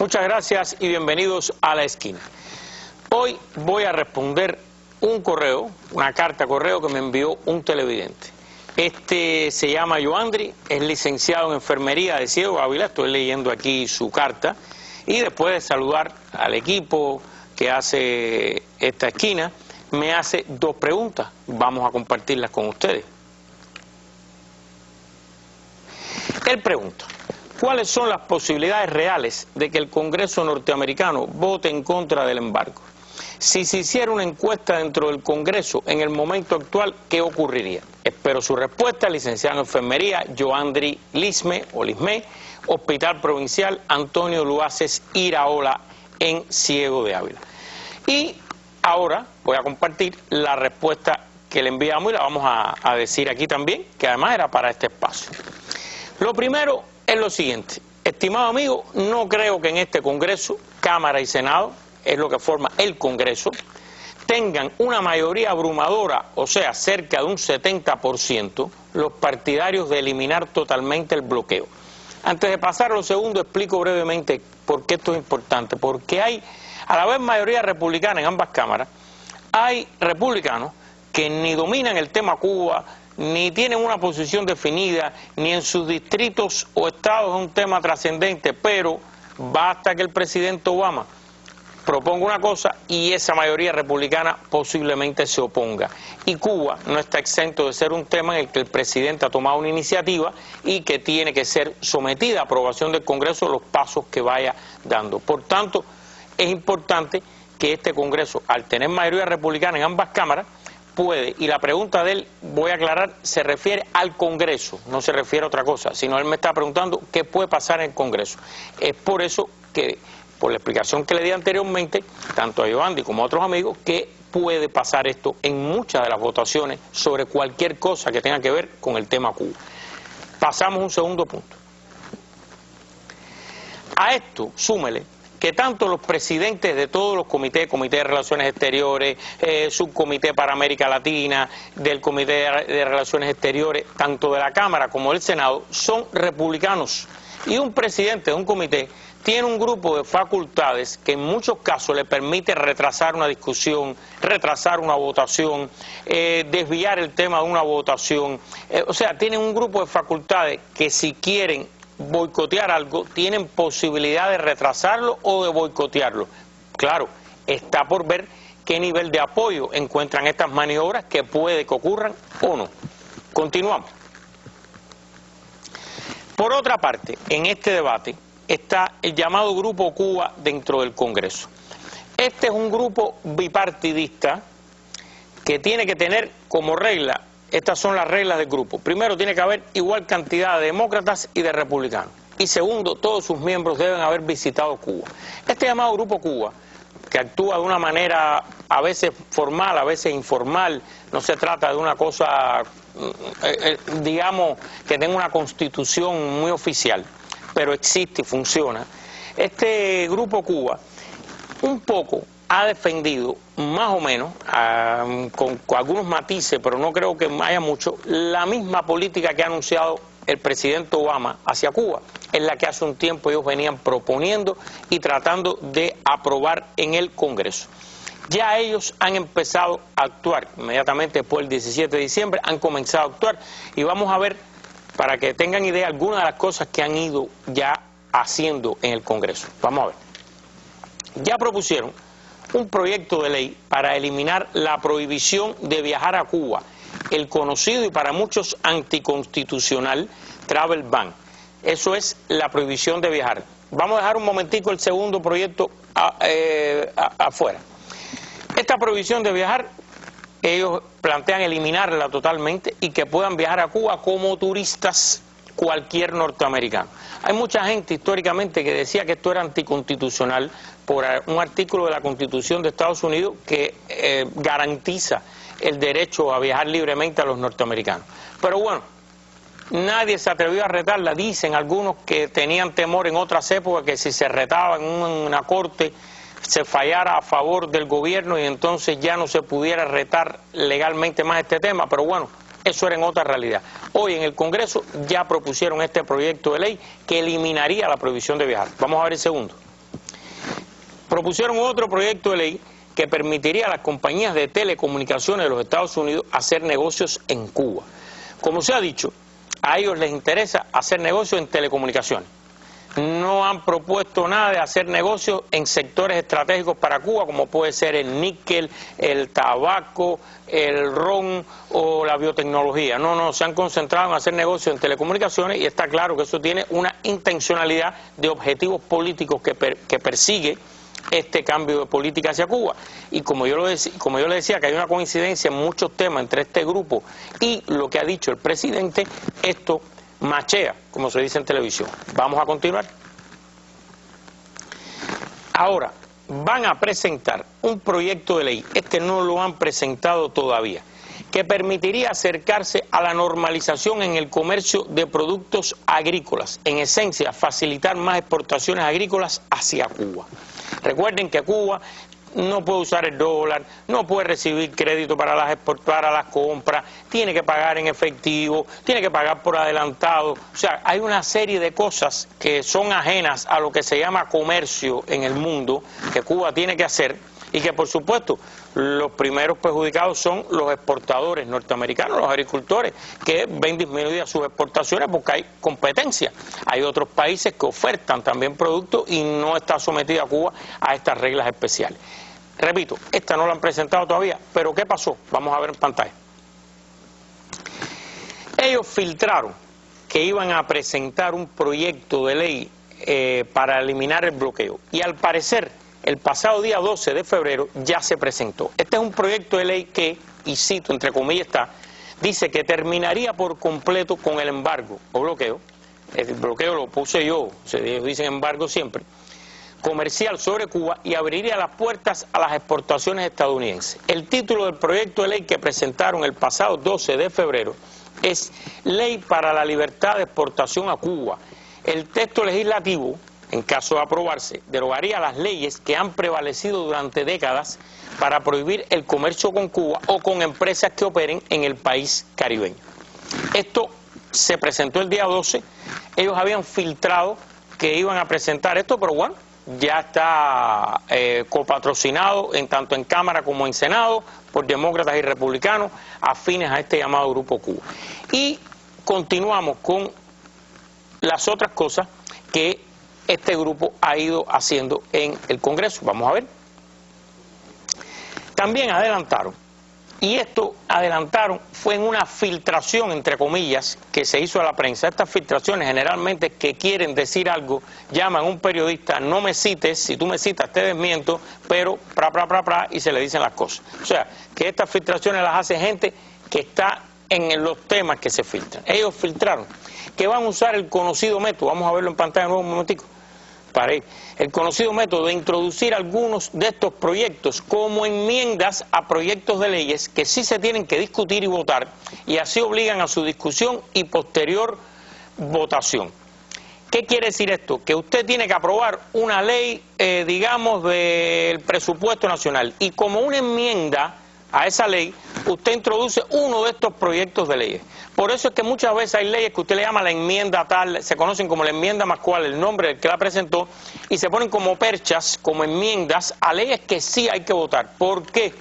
Muchas gracias y bienvenidos a La Esquina. Hoy voy a responder un correo, una carta correo que me envió un televidente. Este se llama Yoandri, es licenciado en enfermería de Ciego de Ávila. Estoy leyendo aquí su carta y después de saludar al equipo que hace esta esquina, me hace dos preguntas. Vamos a compartirlas con ustedes. Él pregunta: ¿cuáles son las posibilidades reales de que el Congreso norteamericano vote en contra del embargo? Si se hiciera una encuesta dentro del Congreso en el momento actual, ¿qué ocurriría? Espero su respuesta. Licenciado en enfermería, Yoandri Lisme, Hospital Provincial Antonio Luaces Iraola, en Ciego de Ávila. Y ahora voy a compartir la respuesta que le enviamos y la vamos a decir aquí también, que además era para este espacio. Lo primero es lo siguiente: estimado amigo, no creo que en este Congreso, Cámara y Senado, es lo que forma el Congreso, tengan una mayoría abrumadora, o sea, cerca de un 70%, los partidarios de eliminar totalmente el bloqueo. Antes de pasar a lo segundo, explico brevemente por qué esto es importante. Porque hay, a la vez, mayoría republicana en ambas cámaras. Hay republicanos que ni dominan el tema Cuba, ni tienen una posición definida, ni en sus distritos o estados es un tema trascendente, pero basta que el presidente Obama proponga una cosa y esa mayoría republicana posiblemente se oponga. Y Cuba no está exento de ser un tema en el que el presidente ha tomado una iniciativa y que tiene que ser sometida a aprobación del Congreso los pasos que vaya dando. Por tanto, es importante que este Congreso, al tener mayoría republicana en ambas cámaras, puede, y la pregunta de él, voy a aclarar, se refiere al Congreso, no se refiere a otra cosa, sino él me está preguntando qué puede pasar en el Congreso. Es por eso que, por la explicación que le di anteriormente, tanto a Yoandri como a otros amigos, que puede pasar esto en muchas de las votaciones sobre cualquier cosa que tenga que ver con el tema Cuba. Pasamos a un segundo punto. A esto súmele que tanto los presidentes de todos los comités, Comité de Relaciones Exteriores, Subcomité para América Latina, del Comité de Relaciones Exteriores, tanto de la Cámara como del Senado, son republicanos. Y un presidente de un comité tiene un grupo de facultades que en muchos casos le permite retrasar una discusión, retrasar una votación, desviar el tema de una votación. O sea, tienen un grupo de facultades que si quieren boicotear algo, tienen posibilidad de retrasarlo o de boicotearlo. Claro, está por ver qué nivel de apoyo encuentran estas maniobras, que puede que ocurran o no. Continuamos. Por otra parte, en este debate está el llamado Grupo Cuba dentro del Congreso. Este es un grupo bipartidista que tiene que tener como regla, estas son las reglas del grupo. Primero, tiene que haber igual cantidad de demócratas y de republicanos. Y segundo, todos sus miembros deben haber visitado Cuba. Este llamado Grupo Cuba, que actúa de una manera a veces formal, a veces informal, no se trata de una cosa, digamos, que tenga una constitución muy oficial, pero existe y funciona. Este Grupo Cuba un poco ha defendido, más o menos, con algunos matices, pero no creo que haya mucho, la misma política que ha anunciado el presidente Obama hacia Cuba, en la que hace un tiempo ellos venían proponiendo y tratando de aprobar en el Congreso. Ya ellos han empezado a actuar, inmediatamente después del 17 de diciembre, han comenzado a actuar, y vamos a ver, para que tengan idea, algunas de las cosas que han ido ya haciendo en el Congreso. Vamos a ver. Ya propusieron un proyecto de ley para eliminar la prohibición de viajar a Cuba, el conocido y para muchos anticonstitucional travel ban. Eso es la prohibición de viajar. Vamos a dejar un momentico el segundo proyecto afuera. Esta prohibición de viajar, ellos plantean eliminarla totalmente y que puedan viajar a Cuba como turistas cualquier norteamericano. Hay mucha gente históricamente que decía que esto era anticonstitucional por un artículo de la Constitución de Estados Unidos que garantiza el derecho a viajar libremente a los norteamericanos. Pero bueno, nadie se atrevió a retarla. Dicen algunos que tenían temor en otras épocas que si se retaba en una corte se fallara a favor del gobierno y entonces ya no se pudiera retar legalmente más este tema, pero bueno, eso era en otra realidad. Hoy en el Congreso ya propusieron este proyecto de ley que eliminaría la prohibición de viajar. Vamos a ver el segundo. propusieron otro proyecto de ley que permitiría a las compañías de telecomunicaciones de los Estados Unidos hacer negocios en Cuba. Como se ha dicho, a ellos les interesa hacer negocios en telecomunicaciones. No han propuesto nada de hacer negocios en sectores estratégicos para Cuba, como puede ser el níquel, el tabaco, el ron o la biotecnología. No, se han concentrado en hacer negocios en telecomunicaciones y está claro que eso tiene una intencionalidad de objetivos políticos que persigue este cambio de política hacia Cuba. Y como yo le decía que hay una coincidencia en muchos temas entre este grupo y lo que ha dicho el presidente, esto machea, como se dice en televisión. Vamos a continuar. Ahora, van a presentar un proyecto de ley, este no lo han presentado todavía, que permitiría acercarse a la normalización en el comercio de productos agrícolas, en esencia, facilitar más exportaciones agrícolas hacia Cuba. Recuerden que Cuba no puede usar el dólar, no puede recibir crédito para las compras, tiene que pagar en efectivo, tiene que pagar por adelantado. O sea, hay una serie de cosas que son ajenas a lo que se llama comercio en el mundo, que Cuba tiene que hacer, y que por supuesto los primeros perjudicados son los exportadores norteamericanos, los agricultores, que ven disminuidas sus exportaciones porque hay competencia. Hay otros países que ofertan también productos y no está sometida Cuba a estas reglas especiales. Repito, esta no la han presentado todavía, pero ¿qué pasó? Vamos a ver en pantalla. Ellos filtraron que iban a presentar un proyecto de ley para eliminar el bloqueo y al parecer el pasado día 12 de febrero ya se presentó. Este es un proyecto de ley que, y cito entre comillas dice que terminaría por completo con el embargo o bloqueo, el bloqueo lo puse yo, se dicen embargo siempre, comercial sobre Cuba y abriría las puertas a las exportaciones estadounidenses. El título del proyecto de ley que presentaron el pasado 12 de febrero es Ley para la Libertad de Exportación a Cuba. El texto legislativo, en caso de aprobarse, derogaría las leyes que han prevalecido durante décadas para prohibir el comercio con Cuba o con empresas que operen en el país caribeño. Esto se presentó el día 12, ellos habían filtrado que iban a presentar esto, pero bueno, ya está copatrocinado tanto en Cámara como en Senado por demócratas y republicanos afines a este llamado Grupo Cuba. Y continuamos con las otras cosas que este grupo ha ido haciendo en el Congreso. Vamos a ver. También adelantaron, y esto adelantaron fue en una filtración, entre comillas, que se hizo a la prensa. Estas filtraciones generalmente que quieren decir algo, llaman a un periodista, no me cites, si tú me citas te desmiento, pero y se le dicen las cosas. O sea, que estas filtraciones las hace gente que está en los temas que se filtran. Ellos filtraron que van a usar el conocido método, vamos a verlo en pantalla de nuevo un momentico, el conocido método de introducir algunos de estos proyectos como enmiendas a proyectos de leyes que sí se tienen que discutir y votar, y así obligan a su discusión y posterior votación. ¿Qué quiere decir esto? Que usted tiene que aprobar una ley, digamos, del presupuesto nacional, y como una enmienda a esa ley, usted introduce uno de estos proyectos de leyes. Por eso es que muchas veces hay leyes que usted le llama la enmienda tal, se conocen como la enmienda más cual, el nombre del que la presentó, y se ponen como perchas, como enmiendas a leyes que sí hay que votar. ¿Por qué?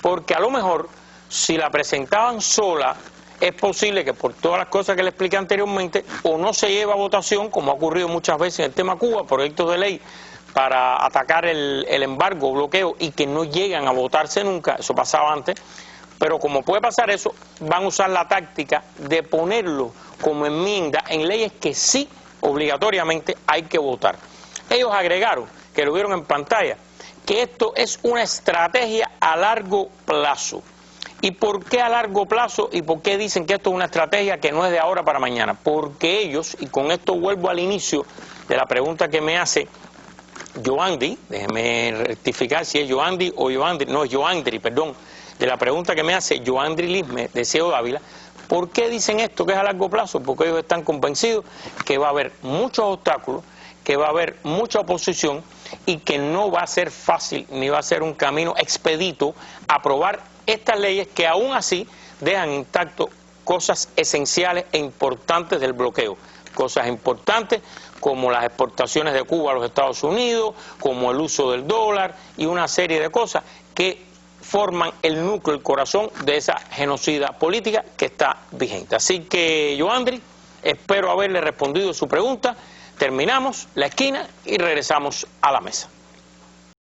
Porque a lo mejor, si la presentaban sola, es posible que por todas las cosas que le expliqué anteriormente, o no se lleva a votación, como ha ocurrido muchas veces en el tema Cuba, proyectos de ley para atacar el embargo, bloqueo, y que no llegan a votarse nunca, eso pasaba antes, pero como puede pasar eso, van a usar la táctica de ponerlo como enmienda en leyes que sí, obligatoriamente, hay que votar. Ellos agregaron, que lo vieron en pantalla, que esto es una estrategia a largo plazo. ¿Y por qué a largo plazo? ¿Y por qué dicen que esto es una estrategia que no es de ahora para mañana? Porque ellos, y con esto vuelvo al inicio de la pregunta que me hace Yoandri, déjeme rectificar si es Yoandri o Yoandri, no es Yoandri, perdón, de la pregunta que me hace Yoandri Lisme de Ciego Dávila, ¿por qué dicen esto que es a largo plazo? Porque ellos están convencidos que va a haber muchos obstáculos, que va a haber mucha oposición y que no va a ser fácil ni va a ser un camino expedito aprobar estas leyes que aún así dejan intacto cosas esenciales e importantes del bloqueo, cosas importantes como las exportaciones de Cuba a los Estados Unidos, como el uso del dólar y una serie de cosas que forman el núcleo, el corazón de esa genocida política que está vigente. Así que, Yoandri, espero haberle respondido su pregunta. Terminamos la esquina y regresamos a la mesa.